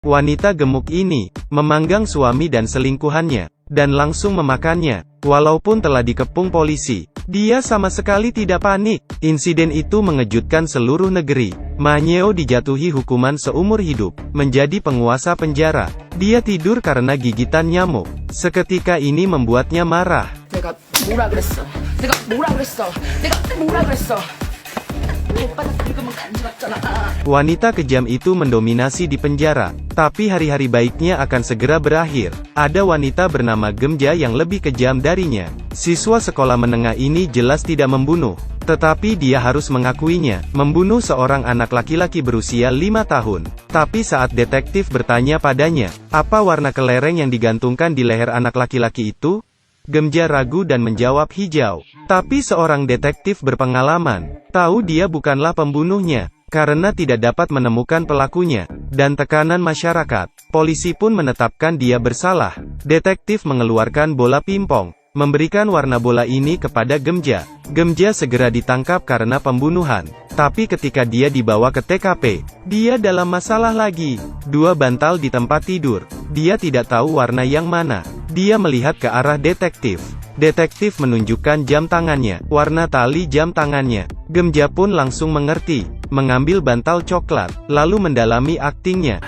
Wanita gemuk ini memanggang suami dan selingkuhannya, dan langsung memakannya. Walaupun telah dikepung polisi, dia sama sekali tidak panik. Insiden itu mengejutkan seluruh negeri. Ma Nyeo dijatuhi hukuman seumur hidup, menjadi penguasa penjara. Dia tidur karena gigitan nyamuk. Seketika ini membuatnya marah. Wanita kejam itu mendominasi di penjara, tapi hari-hari baiknya akan segera berakhir. Ada wanita bernama Gemja yang lebih kejam darinya. Siswa sekolah menengah ini jelas tidak membunuh, tetapi dia harus mengakuinya, membunuh seorang anak laki-laki berusia 5 tahun. Tapi saat detektif bertanya padanya, apa warna kelereng yang digantungkan di leher anak laki-laki itu? Gemja ragu dan menjawab hijau. Tapi seorang detektif berpengalaman tahu dia bukanlah pembunuhnya, karena tidak dapat menemukan pelakunya, dan tekanan masyarakat. Polisi pun menetapkan dia bersalah. Detektif mengeluarkan bola pimpong, memberikan warna bola ini kepada Gemja. Gemja segera ditangkap karena pembunuhan. Tapi ketika dia dibawa ke TKP, dia dalam masalah lagi. 2 bantal di tempat tidur. Dia tidak tahu warna yang mana. Dia melihat ke arah detektif. Detektif menunjukkan jam tangannya, warna tali jam tangannya. Gemja pun langsung mengerti, mengambil bantal coklat, lalu mendalami aktingnya.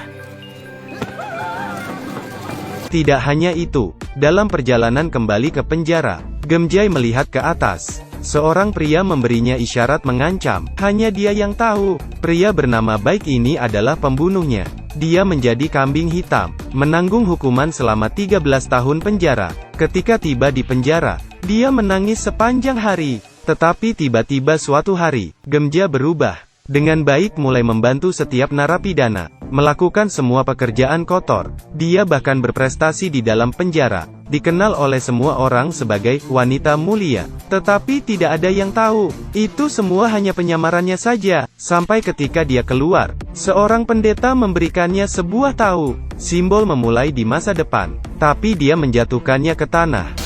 Tidak hanya itu, dalam perjalanan kembali ke penjara, Gemja melihat ke atas. Seorang pria memberinya isyarat mengancam. Hanya dia yang tahu, pria bernama Baik ini adalah pembunuhnya. Dia menjadi kambing hitam, menanggung hukuman selama 13 tahun penjara. Ketika tiba di penjara, dia menangis sepanjang hari. Tetapi tiba-tiba suatu hari, Gemja berubah. Dengan baik mulai membantu setiap narapidana, melakukan semua pekerjaan kotor. Dia bahkan berprestasi di dalam penjara, dikenal oleh semua orang sebagai wanita mulia. Tetapi tidak ada yang tahu, itu semua hanya penyamarannya saja. Sampai ketika dia keluar, seorang pendeta memberikannya sebuah tahu, simbol memulai di masa depan. Tapi dia menjatuhkannya ke tanah.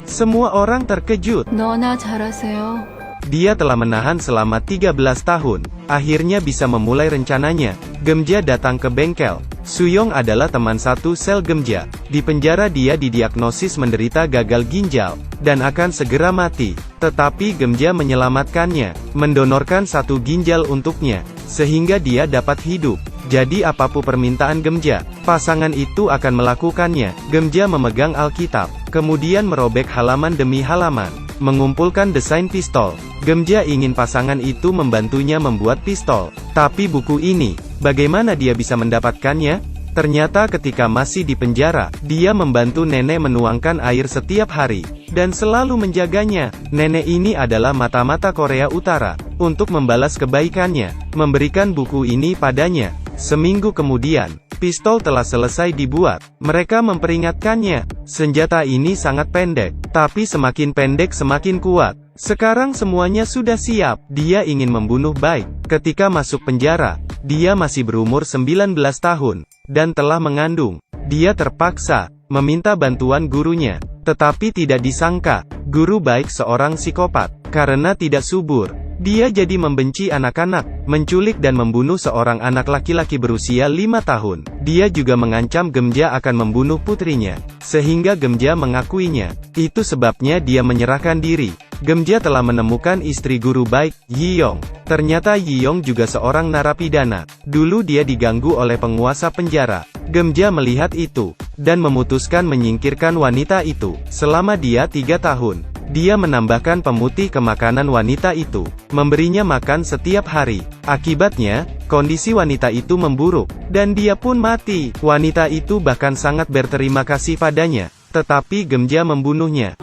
Semua orang terkejut. 너나 잘하세요. Dia telah menahan selama 13 tahun. Akhirnya bisa memulai rencananya. Gemja datang ke bengkel. Suyong adalah teman satu sel Gemja. Di penjara dia didiagnosis menderita gagal ginjal, dan akan segera mati. Tetapi Gemja menyelamatkannya, mendonorkan 1 ginjal untuknya, sehingga dia dapat hidup. Jadi apapun permintaan Gemja, pasangan itu akan melakukannya. Gemja memegang Alkitab, kemudian merobek halaman demi halaman, mengumpulkan desain pistol. Gemja ingin pasangan itu membantunya membuat pistol. Tapi buku ini, bagaimana dia bisa mendapatkannya? Ternyata ketika masih di penjara, dia membantu nenek menuangkan air setiap hari, dan selalu menjaganya. Nenek ini adalah mata-mata Korea Utara, untuk membalas kebaikannya, memberikan buku ini padanya. Seminggu kemudian, pistol telah selesai dibuat. Mereka memperingatkannya, senjata ini sangat pendek, tapi semakin pendek semakin kuat. Sekarang semuanya sudah siap. Dia ingin membunuh Baik. Ketika masuk penjara, dia masih berumur 19 tahun, dan telah mengandung. Dia terpaksa meminta bantuan gurunya, tetapi tidak disangka, guru Baik seorang psikopat. Karena tidak subur, dia jadi membenci anak-anak, menculik dan membunuh seorang anak laki-laki berusia 5 tahun. Dia juga mengancam Gemja akan membunuh putrinya, sehingga Gemja mengakuinya. Itu sebabnya dia menyerahkan diri. Gemja telah menemukan istri guru Baik, Yiyong. Ternyata Yiyong juga seorang narapidana. Dulu dia diganggu oleh penguasa penjara. Gemja melihat itu, dan memutuskan menyingkirkan wanita itu. Selama dia 3 tahun, dia menambahkan pemutih ke makanan wanita itu, memberinya makan setiap hari. Akibatnya, kondisi wanita itu memburuk, dan dia pun mati. Wanita itu bahkan sangat berterima kasih padanya, tetapi Gemja membunuhnya.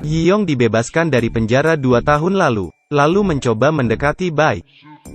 Yiyong dibebaskan dari penjara 2 tahun lalu mencoba mendekati Baik,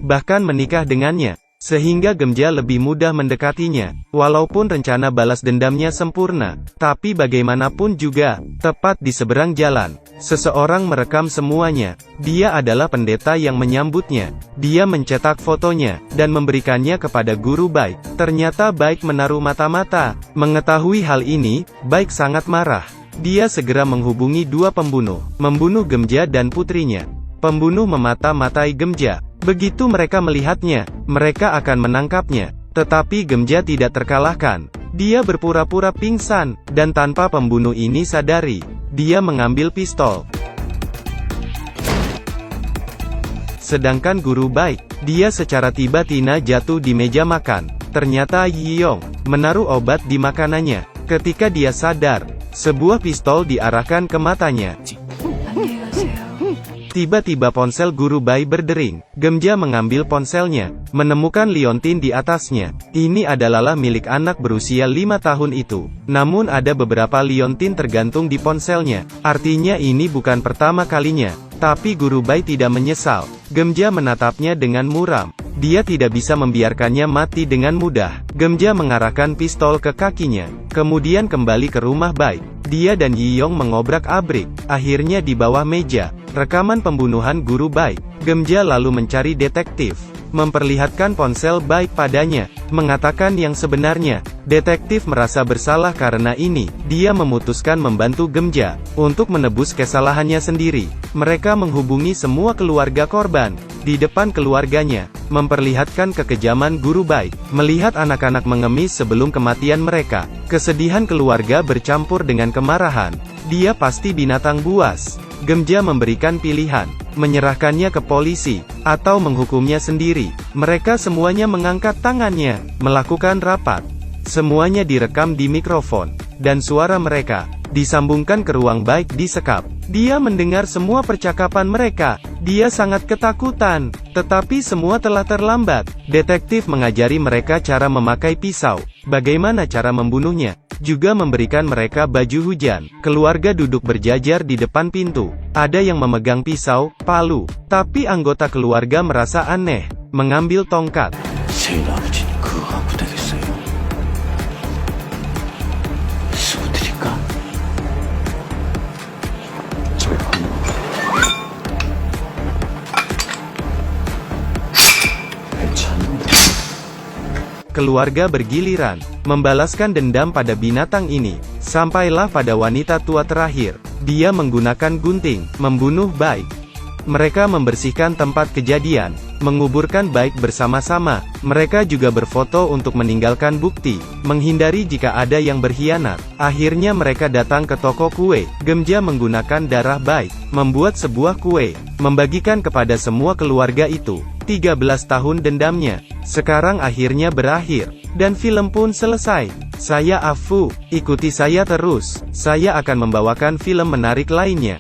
bahkan menikah dengannya, sehingga Gemja lebih mudah mendekatinya. Walaupun rencana balas dendamnya sempurna, tapi bagaimanapun juga, tepat di seberang jalan, seseorang merekam semuanya. Dia adalah pendeta yang menyambutnya. Dia mencetak fotonya, dan memberikannya kepada guru Baik. Ternyata Baik menaruh mata-mata. Mengetahui hal ini, Baik sangat marah. Dia segera menghubungi 2 pembunuh, membunuh Gemja dan putrinya. Pembunuh memata-matai Gemja, Begitu mereka melihatnya, mereka akan menangkapnya. Tetapi Gemja tidak terkalahkan. Dia berpura-pura pingsan, dan tanpa pembunuh ini sadari, dia mengambil pistol. Sedangkan guru baik, dia secara tiba-tiba jatuh di meja makan. Ternyata Yiyong menaruh obat di makanannya. Ketika dia sadar, sebuah pistol diarahkan ke matanya. Tiba-tiba ponsel guru bayi berdering. Gemja mengambil ponselnya, menemukan liontin di atasnya. Ini adalah milik anak berusia 5 tahun itu. Namun ada beberapa liontin tergantung di ponselnya. Artinya ini bukan pertama kalinya. Tapi guru bayi tidak menyesal. Gemja menatapnya dengan muram. Dia tidak bisa membiarkannya mati dengan mudah. Gemja mengarahkan pistol ke kakinya. Kemudian kembali ke rumah bayi. Dia dan Yiyong mengobrak-abrik. Akhirnya di bawah meja, rekaman pembunuhan guru baik. Gemja lalu mencari detektif, memperlihatkan ponsel baik padanya, mengatakan yang sebenarnya. Detektif merasa bersalah karena ini. Dia memutuskan membantu Gemja untuk menebus kesalahannya sendiri. Mereka menghubungi semua keluarga korban di depan keluarganya, memperlihatkan kekejaman guru baik. Melihat anak-anak mengemis sebelum kematian mereka, kesedihan keluarga bercampur dengan kemarahan. Dia pasti binatang buas. Gemja memberikan pilihan, menyerahkannya ke polisi, atau menghukumnya sendiri. Mereka semuanya mengangkat tangannya, melakukan rapat. Semuanya direkam di mikrofon, dan suara mereka disambungkan ke ruang baik di sekap. Dia mendengar semua percakapan mereka. Dia sangat ketakutan, tetapi semua telah terlambat. Detektif mengajari mereka cara memakai pisau, bagaimana cara membunuhnya, juga memberikan mereka baju hujan. Keluarga duduk berjajar di depan pintu. Ada yang memegang pisau, palu, tapi anggota keluarga merasa aneh, mengambil tongkat. Keluarga bergiliran, membalaskan dendam pada binatang ini. Sampailah pada wanita tua terakhir. Dia menggunakan gunting, membunuh baik. Mereka membersihkan tempat kejadian, menguburkan baik bersama-sama. Mereka juga berfoto untuk meninggalkan bukti, menghindari jika ada yang berkhianat. Akhirnya mereka datang ke toko kue. Gemja menggunakan darah baik, membuat sebuah kue, membagikan kepada semua keluarga itu. 13 tahun dendamnya, sekarang akhirnya berakhir, dan film pun selesai. Saya Afu, ikuti saya terus, saya akan membawakan film menarik lainnya.